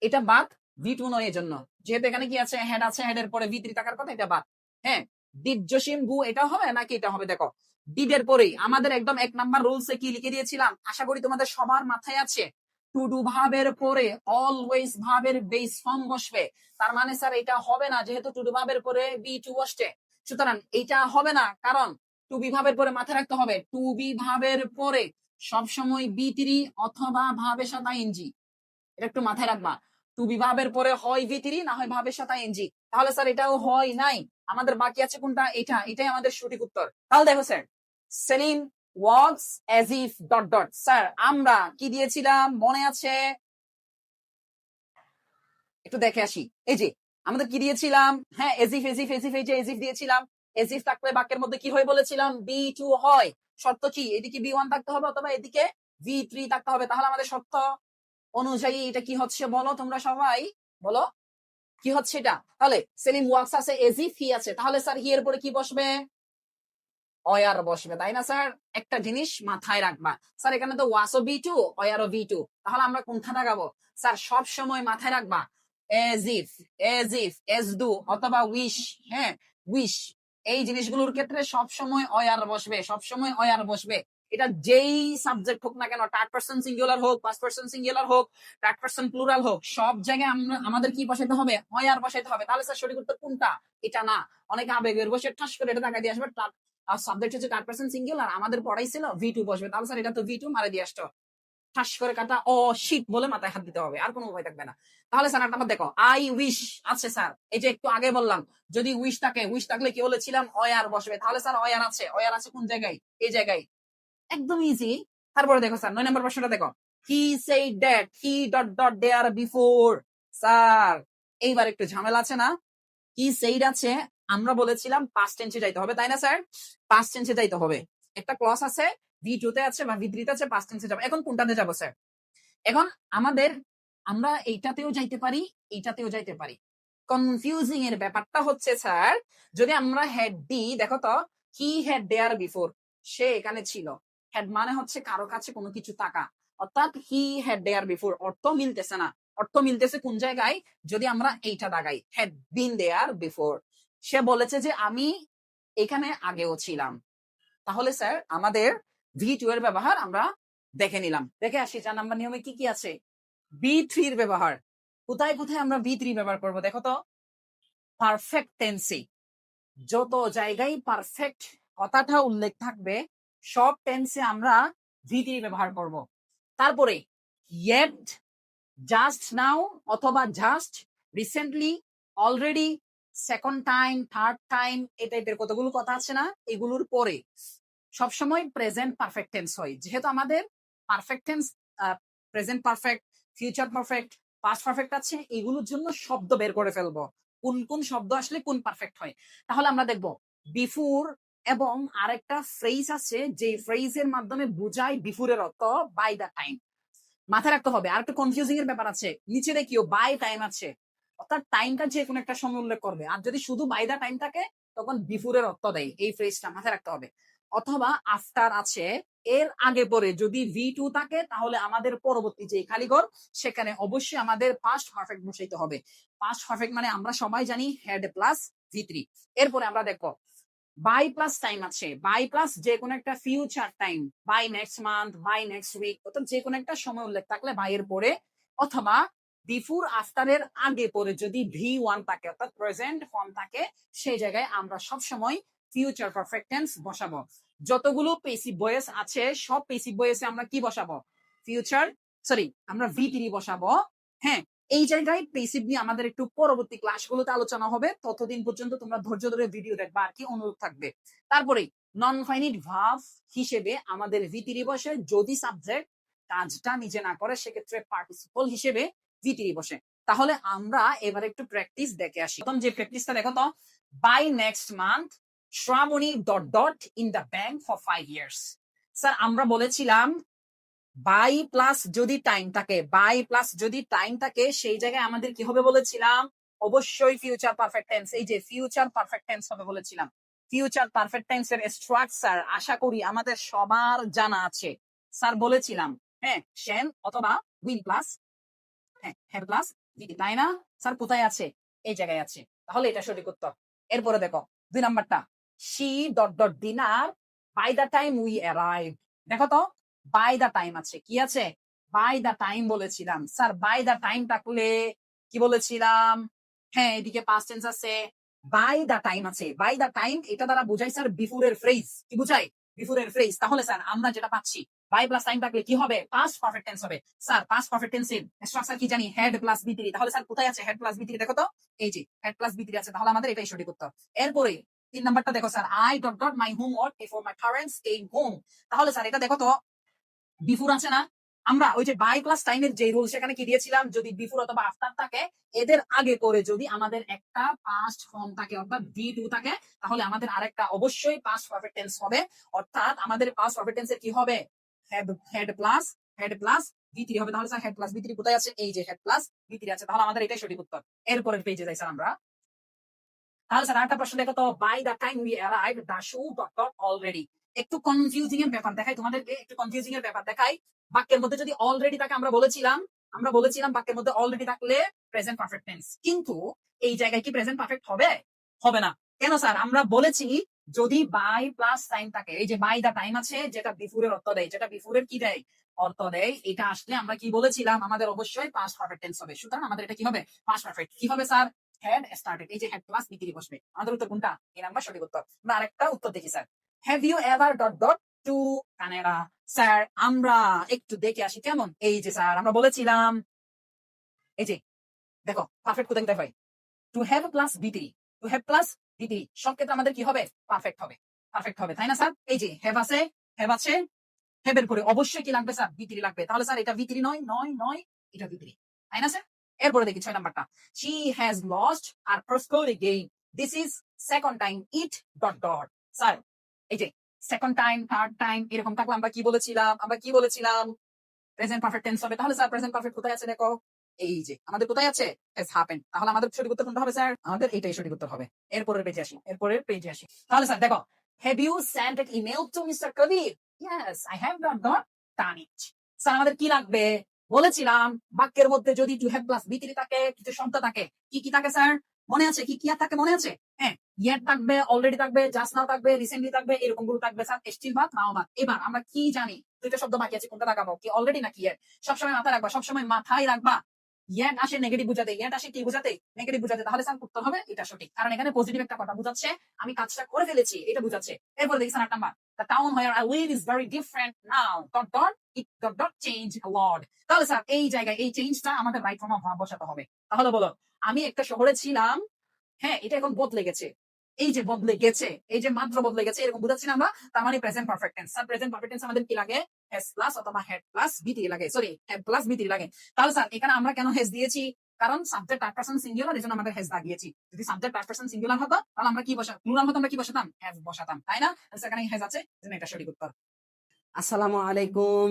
এটা বাদ, ভি2 নয় এর জন্য, যেহেতু এখানে কি আছে, হেড আছে, হেডের পরে ভি3 থাকার কথা, এটা বাদ। হ্যাঁ, ডিড জসিম গু, এটা হবে নাকি এটা হবে, দেখো ডিডের পরেই আমাদের একদম 1 নাম্বার রুলসে কি লিখে দিয়েছিলাম, আশা করি তোমাদের সবার মাথায় আছে। টু ডু ভাবের পরে অলওয়েজ ভাবের বেস ফর্ম বসবে। তার মানে স্যার এটা হবে না, যেহেতু টু ডু ভাবের পরে ভি2 বসছে। সুতরাং এটা হবে না, কারণ টু বি ভাবের পরে মাথায় রাখতে হবে, টু বি ভাবের পরে সবসময় বি3 অথবা ভাবের সাথে আইএনজি, এটা একটু মাথায় রাখবা। টু বি ভাবের পরে হয় ভি3, না হয় ভাবের সাথে এনজি। তাহলে স্যার এটাও হয় নাই, আমাদের বাকি আছে কোনটা, এটা, এটাই আমাদের সঠিক উত্তর। তাহলে দেখো sir, Selim works as if dot dot. Sir আমরা কি দিয়েছিলাম মনে আছে, একটু দেখে আসি। এই যে আমাদের কি দিয়েছিলাম, হ্যাঁ এজিফ এজিফ এজিফ, এই যে এজিফ দিয়েছিলাম। এজিফ থাকলে বাক্যের মধ্যে কি হয় বলেছিলাম, বি2 হয়। শর্ত কি, এদিকে বি1 থাকতে হবে অথবা এদিকে ভি3 থাকতে হবে। তাহলে আমাদের শর্ত অনুযায়ী এটা কি হচ্ছে বলো তোমরা সবাই, বলো। কি হচ্ছে এটা? তাহলে সেলিম ওয়ার্কস আছে, এজি ফি আছে, তাহলে স্যার হি এর পরে কি বসবে? অয়ার বসবে, তাই না স্যার? একটা জিনিস মাথায় রাখবা স্যার, এখানে তো ওয়াসও বি টু, অয়ারও বি টু, তাহলে আমরা কোনটা লাগাবো? স্যার সব সময় মাথায় রাখবা এজ ডু অথবা উইশ, হ্যাঁ উইশ, এই জিনিসগুলোর ক্ষেত্রে সব সময় অয়ার বসবে, সব সময় অয়ার বসবে। এটা যেই সাবজেক্ট হোক না কেন, থার্ড পারসন সিঙ্গুলার হোক, ফার্স্ট পারসন সিঙ্গুলার হোক, থার্ড পারসন প্লুরাল হোক, সব জায়গায় আমরা আমাদের কি বসাইতে হবে? অয়ার বসাইতে হবে। তাহলে স্যার সঠিক উত্তর কোনটা? এটা না, অনেকে আবেগের বসে ঠাস করে এটা টাকা দিয়ে আসবে, আর সাবজেক্ট হচ্ছে থার্ড পারসন সিঙ্গুলার, আমাদের পড়াইছিল ভি টু বসবে, তাহলে স্যার এটা তো ভি টু মারে দিয়ে আসতো, ঠাস করে কাটা ও শিট বলে মাথায় হাত দিতে হবে, আর কোনো উপায় থাকবে না। তাহলে স্যার নাম্বার দেখো, আই উইশ আছে স্যার, এই যে একটু আগে বললাম যদি উইশ থাকে, উইশ থাকলে কি বলেছিলাম? অয়ার বসবে, তাহলে স্যার অয়ার আছে, অয়ার আছে কোন জায়গায়? এই জায়গায়, একদম ইজি। তারপরে দেখো স্যার 9 নম্বর প্রশ্নটা দেখো, he said that he dot dot there before. Sir এইবার একটু ঝামেলা আছে না? কি সেইড আছে, আমরা বলেছিলাম পাস্ট টেন্সে যাইতে হবে, তাই না স্যার? পাস্ট টেন্সে যাইতে হবে। একটা ক্লজ আছে ভি টু তে আছে বা ভি থ্রি তে আছে, পাস্ট টেন্সে যাবো। এখন কোনটাতে যাবো স্যার? এখন আমাদের, আমরা এইটাতেও যাইতে পারি, এইটাতেও যাইতে পারি। কনফিউজিং এর ব্যাপারটা হচ্ছে স্যার, যদি আমরা হেড দিই, দেখো তো, হি হ্যাড দেয়ার বিফোর, সে এখানে ছিল। হেড মানে হচ্ছে কারো কাছে কোনো কিছু টাকা, অর্থাৎ হি হ্যাড দেয়ার বিফোর অর্থ মিলতেছে না। অর্থ মিলতেছে কোন জায়গায়? যদি আমরা এইটা দাগাই, হ্যাড বিন দেয়ার বিফোর, সে বলেছে যে আমি এখানে আগেও ছিলাম। তাহলে স্যার আমাদের ভি টু এর ব্যবহার আমরা দেখে নিলাম। দেখে আসি 4 নাম্বার নিয়মে কি কি আছে। বি থ্রি এর ব্যবহার, কোথায় কোথায় আমরা বি থ্রি ব্যবহার করবো দেখো তো। পারফেক্ট টেন্সে, যত জায়গায় পারফেক্ট কথাটা উল্লেখ থাকবে, সব টেন্সে আমরা ভি থ্রি ব্যবহার করব। তারপরে ইয়েট, জাস্ট নাও অথবা just, recently, already, second time, third time, এই টাইপের কতগুলো কথা আছে না, এগুলোর পরে সবসময় প্রেজেন্ট পারফেক্ট টেন্স হয়। যেহেতু আমাদের perfect tense, present perfect, future perfect, past perfect আছে, এগুলোর জন্য শব্দ বের করে ফেলবো, কোন কোন শব্দ আসলে কোন পারফেক্ট হয়। তাহলে আমরা দেখব বিফোর, এবং আরেকটা ফ্রেজ আছে যে ফ্রেজের মাধ্যমে বুঝাই বিফোরের অর্থ বাই দা টাইম। মাথায় রাখতে হবে। আর একটা কনফিউজিং এর ব্যাপার আছে, নিচে দেখিও বাই টাইম আছে, অর্থাৎ টাইমটা যে কোনো একটা সময় উল্লেখ করবে, আর যদি শুধু বাই দা টাইম থাকে তখন বিফোরের অর্থ দেয়। এই ফ্রেজটা মাথায় রাখতে হবে। অথবা আফটার আছে, এর আগে পরে যদি ভি টু থাকে, তাহলে আমাদের পরবর্তী যে খালিঘর, সেখানে অবশ্যই আমাদের পাস্ট পারফেক্ট বসাইতে হবে। পাস্ট পারফেক্ট মানে আমরা সবাই জানি হেড প্লাস ভি থ্রি। এরপরে আমরা দেখো বাই প্লাস টাইম আছে, বাই প্লাস যে কোনো একটা future time, by next month, by next week, অর্থাৎ যে কোনো একটা সময় উল্লেখ থাকলে বাই এর পরে, অথবা বিফোর আফটার এর আগে পরে যদি ভি ওয়ান থাকে, অর্থাৎ প্রেজেন্ট ফর্ম থাকে, সেই জায়গায় আমরা সব সময় ফিউচার পারফেক্ট টেন্স বসাবো। যতগুলো পেসিভ ভয়েস আছে, সব পেসিভ ভয়েসে আমরা কি বসাবো? ফিউচার, সরি, আমরা ভি থ্রি বসাবো। হ্যাঁ, এই জায়গায় পেসিভ নিয়ে আমাদের একটু পরবর্তী ক্লাসগুলোতে আলোচনা হবে, ততদিন পর্যন্ত তোমরা ধৈর্য ধরে ভিডিও দেখবা, আর কি অনুরোধ থাকবে। তারপরে নন ফাইনিট ভার্ব হিসেবে আমাদের ভি থ্রি বসে, যদি সাবজেক্ট কাজটা নিজে না করে, সেক্ষেত্রে পার্টিসিপল হিসেবে ভি থ্রি বসে। তাহলে আমরা এবার একটু প্র্যাকটিস দেখে আসি। প্রথম যে প্র্যাকটিসটা দেখো তো, by next month Shraboni dot dot in the bank for 5 years। স্যার আমরা বলেছিলাম বাই প্লাস যদি টাইম থাকে, বাই প্লাস যদি টাইম থাকে, সেই জায়গায় আমাদের কি হবে বলেছিলাম? অবশ্যই ফিউচার পারফেক্ট টেন্স। এই যে ফিউচার পারফেক্ট টেন্স হবে বলেছিলাম। ফিউচার পারফেক্ট টেন্সের স্ট্রাকচার আশা করি আমাদের সবার জানা আছে। স্যার বলেছিলাম, হ্যাঁ, শ্যাম অথবা উইল প্লাস, হ্যাঁ হ্যাভ প্লাস ভিটি, তাই না? স্যার কোথায় আছে? এই জায়গায় আছে। তাহলে এটা সঠিক উত্তর। এরপরে দেখো 2 নাম্বারটা, she dot dot dinner by the time we arrive. দেখো তো, বাই দা টাইম আছে, কি আছে? বাই দা টাইম বলেছিলাম। স্যার বাই দা টাইম থাকলে কি বলেছিলাম? হ্যাঁ, এদিকে পাস্ট টেন্স আছে, বাই দা টাইম আছে। বাই দা টাইম এটা দ্বারা বুঝাই স্যার বিফোরের ফ্রেজ, কি বুঝাই? বিফোরের ফ্রেজ। তাহলে স্যার আমরা যেটা পাচ্ছি, বাই প্লাস টাইম থাকলে কি হবে? পাস্ট পারফেক্ট টেন্স হবে। স্যার পাস্ট পারফেক্ট টেন্সের স্ট্রাকচার কি জানি? Had plus V three. তাহলে স্যার কোথায় আছে হেড প্লাস বি থ্রি? দেখো তো, এই যে হেড প্লাস বি থ্রি আছে, তাহলে আমাদের এটাই সঠিক উত্তর। এরপরে 3 নাম্বারটা দেখো sir, I dot dot my homework before my parents came home. তাহলে স্যার এটা দেখো তো, বিফোর আছে না? আমরা ওই যে বাই প্লাস টাইমের যে রুল, সেখানে কি দিয়েছিলাম? যদি বিফোর অথবা আফটার থাকে, এদের আগে করে যদি আমাদের একটা পাস্ট ফর্ম থাকে, অর্থাৎ ভি টু থাকে, তাহলে আমাদের আরেকটা অবশ্যই পাস্ট পারফেক্ট টেন্স হবে। অর্থাৎ আমাদের পাস্ট পারফেক্ট টেন্সের কি হবে? হেড প্লাস বি3 হবে, তাহলে স্যার হেড প্লাস বি3 কোথায় আছে? এই যে হেড প্লাস বি3 আছে, তাহলে আমাদের এটাই সঠিক উত্তর। এরপরের পেজে যাই স্যার আমরা। তাহলে স্যার আরেকটা প্রশ্ন দেখো তো, by the time we arrive the show dot dot already. একটু কনফিউজিং এর ব্যাপার দেখাই তোমাদেরকে, একটু কনফিউজিং এর ব্যাপার দেখাই। বাক্যের মধ্যে যদি অলরেডি থাকে, আমরা বলেছিলাম বাক্যের মধ্যে অলরেডি থাকলে প্রেজেন্ট পারফেক্ট টেন্স, কিন্তু এই জায়গায় কি প্রেজেন্ট পারফেক্ট হবে? হবে না। কেন স্যার? আমরা বলেছি যদি বাই প্লাস টাইম থাকে, এই যে বাই দা টাইম আছে, যেটা বিফোরের অর্থ দেয়, যেটা বিফোরের কি দেয়? অর্থ দেয়। এটা আসলে আমরা কি বলেছিলাম? আমাদের অবশ্যই পাস্ট পারফেক্ট টেন্স হবে। সুতরাং আমাদের এটা কি হবে? Past perfect. কি হবে স্যার? হ্যাড স্টার্টেড, এই যে হেড প্লাস বি3 বসবে। আমাদের উত্তর কোনটা? এই নাম্বার সঠিক উত্তর। আমরা আরেকটা উত্তর দেখি sir. Have you ever dot dot to Canada? Sir আমরা একটু দেখে আসি কেমন। এই যে স্যার আমরা বলেছিলাম, এই যে দেখো পারফেক্ট কোথায় কোথায় হয়? টু হ্যাভ প্লাস বি3, টু হ্যাভ প্লাস বি3 সব ক্ষেত্রে আমাদের কি হবে? পারফেক্ট হবে, পারফেক্ট হবে, তাই না স্যার? এই যে হ্যাভ আছে, হ্যাভ আছে, হ্যাভের পরে অবশ্যই কি লাগবে স্যার? বি3 লাগবে। তাহলে স্যার এটা বি3 নয়, নয় নয়, এটা বি3, তাই না স্যার? এরপরে দেখি 6 নাম্বারটা। শি হ্যাজ লস্ট আর প্রস্কোর game, this is second time it dot dot. Sir এই যে সেকেন্ড টাইম, থার্ড টাইম এরকম থাকলে আমরা কি বলেছিলাম? প্রেজেন্ট পারফেক্ট টেন্স হবে। তাহলে স্যার প্রেজেন্ট পারফেক্ট কোথায় আছে দেখো, এই যে আমাদের কোথায় আছে? Has happened. তাহলে আমাদের সঠিক উত্তর কোনটা হবে স্যার? আমাদের এটাই সঠিক উত্তর হবে। এরপরের পেজে আসি। তাহলে স্যার দেখো, have you sent an email to mister Kabir? Yes I have dot dot done it. Sir আমাদের কি লাগবে? বলেছিলাম বাক্যের মধ্যে যদি টু হ্যাভ প্লাস বি3 থাকে, কিছু শব্দ থাকে, কি কি থাকে স্যার? মনে আছে? কি কি আর থাকে মনে আছে? হ্যাঁ, ইয়েট থাকবে, অলরেডি থাকবে, জাস্ট নাও থাকবে, রিসেন্টলি থাকবে, এরকম গুলো থাকবে স্যার। স্টিল বাদ, নাও বাদ। এবার আমরা কি জানি? দুইটা শব্দ বাকি আছে, কোনটা লাগাবো? কি অলরেডি নাকি ইয়েট? সবসময় মাথায় রাখবা, সবসময় মাথায় রাখবা ইয়েট আসে নেগেটিভ বুঝাতে, ইয়েট আসে কি বুঝাতে? নেগেটিভ বুঝাতে। তাহলে স্যার উত্তর হবে এটা সঠিক, কারণ এখানে পজিটিভ একটা কথা বুঝাচ্ছে, আমি কাজটা করে ফেলেছি এটা বুঝাচ্ছে। এরপর দেখি sir 8 number, the town where I live is very different now dot dot it dot dot change a lot। তাহলে স্যার এই জায়গায় এই চেঞ্জটা আমাদের রাইট ফর্ম অফ ভার্ব বসাতে হবে। তাহলে বলো, আমি একটা শহরে ছিলাম, হ্যাঁ এটা এখন বদলে গেছে, এই যে বদলে গেছে, এই যে মাত্র বদলে গেছে, এরকম বুঝাচ্ছি না আমরা? তার মানে present perfect tense. Sir present perfect tense আমাদের কি লাগে? হ্যাজ প্লাস অথবা হ্যাড প্লাস বি3 লাগে, সরি হ্যাড প্লাস বি3 লাগে। তাহলে স্যার এখানে আমরা কেন হ্যাজ দিয়েছি? কারণ সাবজেক্ট থার্ড পারসন সিঙ্গুলার, এজন্য আমরা হ্যাজ লাগিয়েছি। যদি সাবজেক্ট থার্ড পারসন সিঙ্গুলার হতো, তাহলে আমরা কি বসাতাম? প্লুরাল হতো, আমরা কি বসাতাম? হ্যাজ বসাতাম, তাই না? সেখানে হ্যাজ আছে, এজন্য এটা সঠিক উত্তর। আসসালামু আলাইকুম।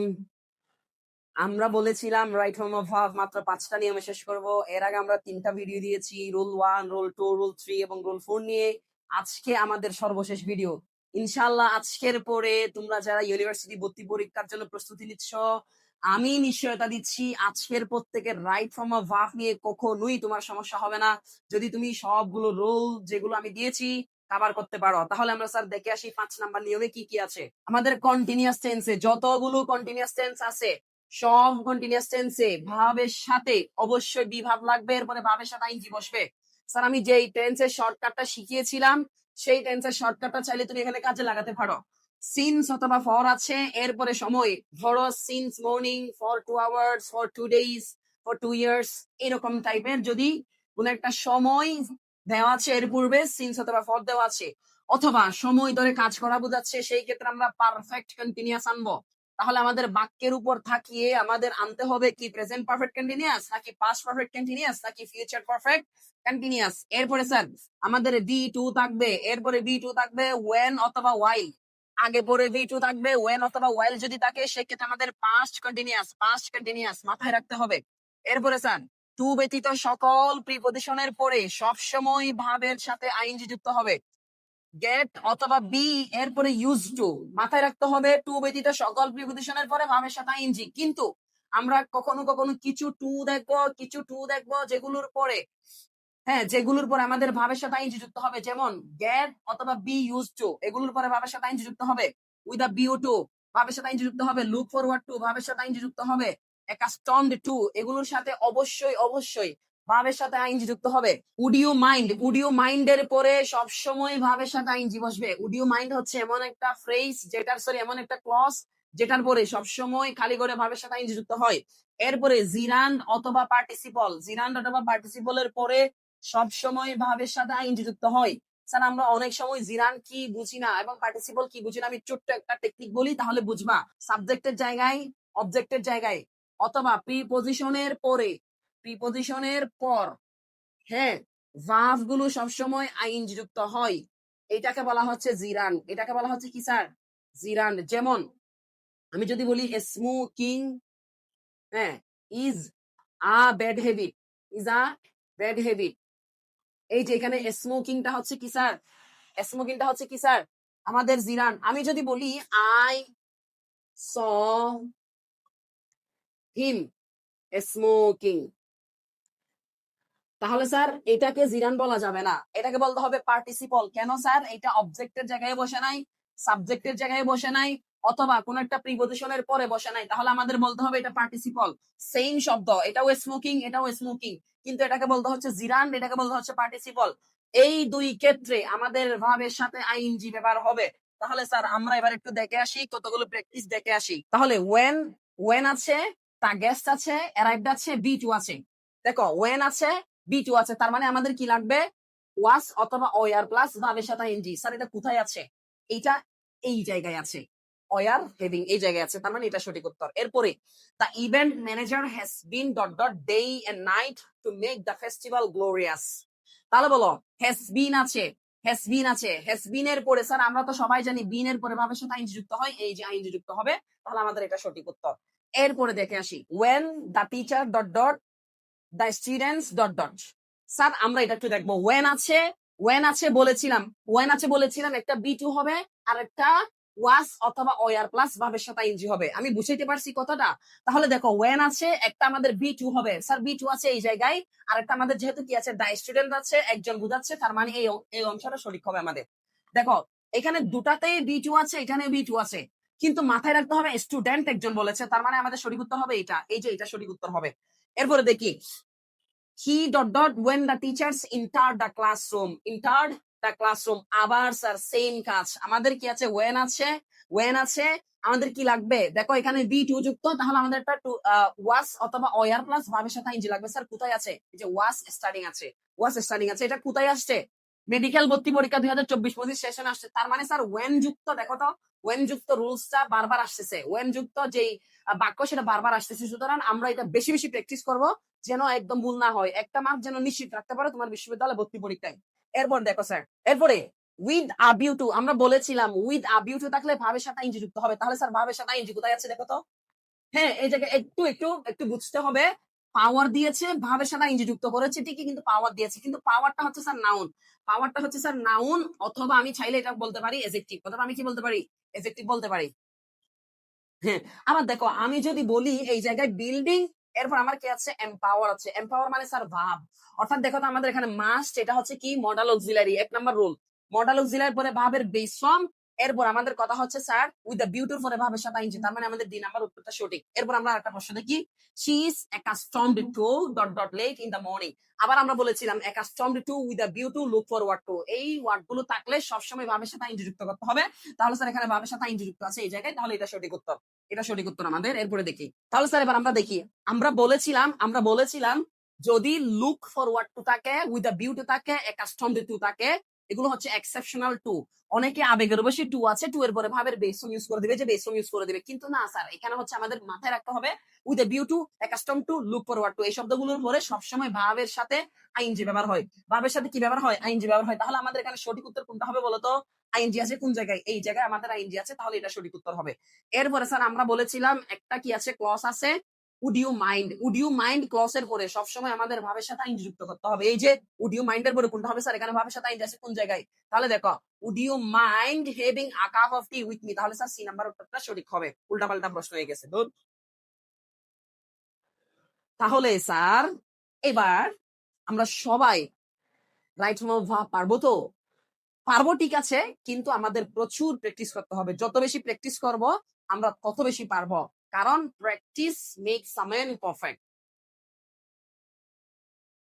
আমরা বলেছিলাম রাইট ফর্ম অফ ভার্ব মাত্র 5টা নিয়মে শেষ করব। এর আগে আমরা 3টা ভিডিও দিয়েছি, রুল 1, রুল 2, রুল 3 এবং রুল 4 নিয়ে। আজকে আমাদের সর্বশেষ ভিডিও। ইনশাআল্লাহ আজকের পরে তোমরা যারা ইউনিভার্সিটি ভর্তি পরীক্ষার জন্য প্রস্তুতি নিচ্ছ, আমি নিশ্চয়তা দিচ্ছি আজকের প্রত্যেকের রাইট ফর্ম অফ ভার্ব নিয়ে কখনোই তোমার সমস্যা হবে না, যদি তুমি সবগুলো রুল যেগুলো আমি দিয়েছি কভার করতে পারো। তাহলে আমরা স্যার দেখে আসি 5 নাম্বার নিয়মে কি কি আছে। আমাদের কন্টিনিউয়াস টেন্সে যতগুলো কন্টিনিউয়াস টেন্স আছে, সব কন্টিনিউয়াস টেন্সে ভাবের সাথে অবশ্যই বি ভাব লাগবে, এরপরে ভাবের সাথে আইনজি বসবে। স্যার আমি যেই টেন্সের শর্টকাটটা শিখিয়েছিলাম, সেই টেন্সের শর্টকাটটা চাইলে তুমি এখানে কাজে লাগাতে পারো। সিন্স অথবা ফর আছে, এরপরে সময়, ধরো since morning, for 2 hours, for 2 days, for 2 years, এরকম টাইপের যদি কোন একটা সময় দেওয়া আছে, এর পূর্বে সিন্স অথবা ফর দেওয়া আছে, অথবা সময় ধরে কাজ করা বোঝাচ্ছে, সেই ক্ষেত্রে আমরা পারফেক্ট কন্টিনিউয়াস আনবো। তাহলে আমাদের বাক্যের উপর থাকিয়ে আমাদের আনতে হবে কি প্রেজেন্ট পারফেক্ট কন্টিনিউয়াস, নাকি পাস্ট পারফেক্ট কন্টিনিউয়াস, নাকি ফিউচার পারফেক্ট কন্টিনিউয়াস। এরপরে স্যার আমাদের বি2 থাকবে, এরপরে বি2 থাকবে ওয়েন অথবা ওয়াইল। আগে পরে বি2 থাকবে ওয়েন অথবা ওয়াইল যদি থাকে, সেক্ষেত্রে আমাদের পাস্ট কন্টিনিউয়াস মাথায় রাখতে হবে। এরপরে স্যার টু ব্যতীত সকল প্রিপজিশনের পরে সবসময় ভাবের সাথে আইনজি যুক্ত হবে। গেট অথবা বি এরপরে ইউজ টু মাথায় রাখতে হবে। টু ব্যতীত সকল প্রিপজিশনের পরে ভাবের সাথে আইনজি। কিন্তু আমরা কখনো কখনো কিছু টু দেখবো যেগুলোর পরে আমাদের ভাবের সাথে আইনজি যুক্ত হবে, যেমন গেট অথবা বি ইউজ টু, এগুলোর পরে ভাবের সাথে আইনজি যুক্ত হবে। উইথ আ বিউ টু ভাবের সাথে আইনজি যুক্ত হবে। লুক ফরওয়ার্ড টু ভাবের সাথে আইনজি যুক্ত হবে। অ্যাকাস্টমড টু, এগুলোর সাথে অবশ্যই ভাবের সাথে আইনজি যুক্ত হবে। উড ইউ মাইন্ড এর পরে সবসময় ভাবের সাথে আইনজি বসবে। উড ইউ মাইন্ড হচ্ছে এমন একটা ফ্রেজ এমন একটা ক্লজ যেটার পরে সবসময় খালি করে ভাবের সাথে আইনজি যুক্ত হয়। এরপরে জিরান্ড অথবা পার্টিসিপলের পরে সবসময় ভাবের সাথে আইনজি যুক্ত হয়। স্যার আমরা অনেক সময় জিরান কি বুঝি না এবং পার্টিসিপল কি বুঝি না, আমি ছোট্ট একটা টেকনিক বলি তাহলে বুঝবা। সাবজেক্টের জায়গায়, অবজেক্টের জায়গায়, অথবা প্রিপজিশনের পর, হ্যাঁ, ভার্ব গুলো সবসময় আইনজি যুক্ত হয়। এটাকে বলা হচ্ছে জিরান। এটাকে বলা হচ্ছে কি স্যার? জিরান। যেমন আমি যদি বলি স্মোকিং, হ্যাঁ, is a bad habit, is a bad habit. এই যে এখানে স্মোকিংটা হচ্ছে কি স্যার? স্মোকিংটা হচ্ছে কি স্যার? আমাদের জিরান। আমি যদি বলি আই স হিম স্মোকিং, তাহলে স্যার এটাকে জিরান বলা যাবে না, এটাকে বলতে হবে পার্টিসিপল। কেন স্যার? এটা অবজেক্টের জায়গায় বসে নাই, সাবজেক্টের জায়গায় বসে নাই, অথবা কোন একটা প্রিপজিশনের পরে বসে নাই, তাহলে আমাদের বলতে হবে এটা পার্টিসিপল। সেম শব্দ, এটাও স্মোকিং, এটাও স্মোকিং, কিন্তু এটাকে বলতে হচ্ছে জিরান, এটাকে বলতে হচ্ছে পার্টিসিপল। এই দুই ক্ষেত্রে আমাদের ভার্বের সাথে আইএনজি ব্যবহার হবে। তাহলে স্যার আমরা এবার একটু দেখে আসি, কতগুলো প্র্যাকটিস দেখে আসি। তাহলে ওয়েন আছে, তা গেস্ট আছে, অ্যারাইভড আছে, বি টু আছে। দেখো ওয়েন আছে, বি টু আছে, তার মানে আমাদের কি লাগবে? ওয়াস অথবা ওয়ার প্লাস ভার্বের সাথে আইএনজি। স্যার এটা কোথায় আছে? এইটা এই জায়গায় আছে, ওয়ার হেভিং এই জায়গায় আছে, তার মানে এটা সঠিক উত্তর। এরপরে the event manager has been dot dot day and night to make the festival glorious. তাহলে বলো হ্যাজ বিন আছে, হ্যাজ বিন আছে, হ্যাজ বিন এর পরে স্যার আমরা তো সবাই জানি বিন এর পরে ভাবের সাথে আইনজি যুক্ত হয়, এই যে আইনজি যুক্ত হবে, তাহলে আমাদের এটা সঠিক উত্তর। এরপরে দেখে আসি when the teacher dot dot the students dot dot. Sir আমরা এটা একটু দেখবো। ওয়েন আছে বলেছিলাম, ওয়েন আছে বলেছিলাম একটা বি টু হবে, আর একটা ওয়াস অথবা ওয়ার প্লাস ভাবের সাথে ইনজি হবে। আমি বুঝাইতে পারছি কথাটা? তাহলে দেখো ওয়েন আছে, একটা আমাদের বি টু হবে, স্যার বি টু আছে এই জায়গায়, আর একটা আমাদের যেহেতু কি আছে দ্য স্টুডেন্ট আছে, একজন বুঝাচ্ছে, তার মানে এই অংশটা সঠিক হবে আমাদের। দেখো এখানে দুটাতেই বি টু আছে, এখানে বি টু আছে, কিন্তু মাথায় রাখতে হবে স্টুডেন্ট একজন বলেছে, তার মানে আমাদের সঠিক উত্তর হবে এটা, এই যে এটা সঠিক উত্তর হবে। এরপরে দেখি he dot dot when the teachers entered the classroom, আবার স্যার সেম কাজ, আমাদের কি আছে? ওয়েন আছে, আমাদের কি লাগবে? দেখো এখানে বি টু যুক্ত, তাহলে আমাদের একটা ওয়াস অথবা ওয়ার প্লাস ভাবের সাথে ইনজি লাগবে। স্যার কোথায় আছে? এই যে ওয়াস স্টার্টিং আছে, ওয়াস স্টার্টিং আছে, এটা কোথায় আসছে? মেডিকেল ভর্তি পরীক্ষা 2024-25 সেশন আসছে, তার মানে স্যার ওয়েন যুক্ত, দেখো তো ওয়েন যুক্ত রুলসটা বারবার আসতেছে, ওয়েন যুক্ত যেই বাক্য সেটা বারবার আসতেছে, সুতরাং আমরা এটা বেশি বেশি প্র্যাকটিস করব, যেন একদম ভুল না হয়, একটা মার্ক যেন নিশ্চিত রাখতে পারো তোমার বিশ্ববিদ্যালয় ভর্তি পরীক্ষায়। এরপর দেখো স্যার, এরপরে উইথ আ ভিউ টু, আমরা বলেছিলাম উইথ আ ভিউ টু থাকলে ভাবের সাথে আইনজি যুক্ত হবে, তাহলে স্যার ভাবের সাথে আইনজি কোথায় আছে দেখো তো? হ্যাঁ এই জায়গায় একটু একটু একটু বুঝতে হবে। পাওয়ার দিয়েছে, ভাবের সাথে আইনজি যুক্ত করেছে ঠিকই, কিন্তু পাওয়ার দিয়েছে, কিন্তু পাওয়ারটা হচ্ছে স্যার নাউন, পাওয়ারটা হচ্ছে স্যার নাউন, অথবা আমি চাইলে এটা বলতে পারি এজেক্টিভ, অথবা আমি কি বলতে পারি? এজেক্টিভ বলতে পারি। হ্যাঁ, আবার দেখো আমি যদি বলি এই জায়গায় বিল্ডিং, এরপর আমার কি আছে? এম্পাওয়ার আছে, এম্পাওয়ার মানে স্যার ভাব, অর্থাৎ দেখো তো আমাদের এখানে মাস্ট, এটা হচ্ছে কি মডাল অক্সিলারি, 1 নম্বর রুল, মডাল অক্সিলারি পরে ভাবের বেস ফর্ম, এরপর আমাদের কথা হচ্ছে স্যার উইথ দ্য বিউটির পরে ভাবের সাথে আইনজি, তার মানে আমাদের 2 নম্বর উত্তরটা সঠিক। এরপর আমরা একটা প্রশ্ন দেখি, she is accustomed to dot dot late in the morning. আবার আমরা বলেছিলাম accustomed to with the view to look forward to, এই ওয়ার্ড গুলো থাকলে সবসময় ভাবের সাথে আইনজি যুক্ত করতে হবে, তাহলে স্যার এখানে ভাবের সাথে আইনজি যুক্ত আছে এই জায়গায়, তাহলে এটা সঠিক উত্তর, এটা সঠিক উত্তর আমাদের। এরপরে দেখি, তাহলে স্যার এবার আমরা দেখি, আমরা বলেছিলাম যদি লুক ফরওয়ার্ড টু থাকে, উইথ দ্য বিউ টু থাকে, অ্যাকাস্টমড টু থাকে, এগুলো হচ্ছে এক্সেপশনাল টু। অনেকে আবেগের বসে টু আছে, টু এর পরে ভাবের বেস ফর্ম ইউজ করে দিবে, যে বেস ফর্ম ইউজ করে দিবে, কিন্তু না স্যার, এখানে হচ্ছে আমাদের মাথায় রাখতে হবে with the view to, accustom to, look forward to, এই শব্দগুলোর পরে সবসময় ভাবের সাথে আইনজি ব্যবহার হয়, ভাবের সাথে কি ব্যবহার হয়? আইনজি ব্যবহার হয়। তাহলে আমাদের এখানে সঠিক উত্তর কোনটা হবে বলতো? আইনজি আছে কোন জায়গায়? এই জায়গায় আমাদের আইনজি আছে, তাহলে এটা সঠিক উত্তর হবে। এরপরে স্যার আমরা বলেছিলাম একটা কি আছে? ক্লস আছে, would you mind, would you mind ক্লসের পরে সবসময় আমাদের ভাবের সাথে আইনজি যুক্ত করতে হবে। এই যে উড ইউ মাইন্ডের পরে কোনটা হবে স্যার? এখানে ভাবের সাথে আইনজি আছে কোন জায়গায়? তাহলে দেখো would you mind having a cup of tea with me, তাহলে স্যার সি নাম্বার উত্তরটা সঠিক হবে, উল্টাপাল্টা প্রশ্ন হয়ে গেছে ধর। তাহলে স্যার এবার আমরা সবাই রাইট ফর্ম অফ ভার্ব পারবো তো? পারবো ঠিক আছে, কিন্তু আমাদের প্রচুর প্র্যাকটিস করতে হবে, যত বেশি প্র্যাকটিস করব আমরা তত বেশি পারবো, কারণ practice makes a man perfect.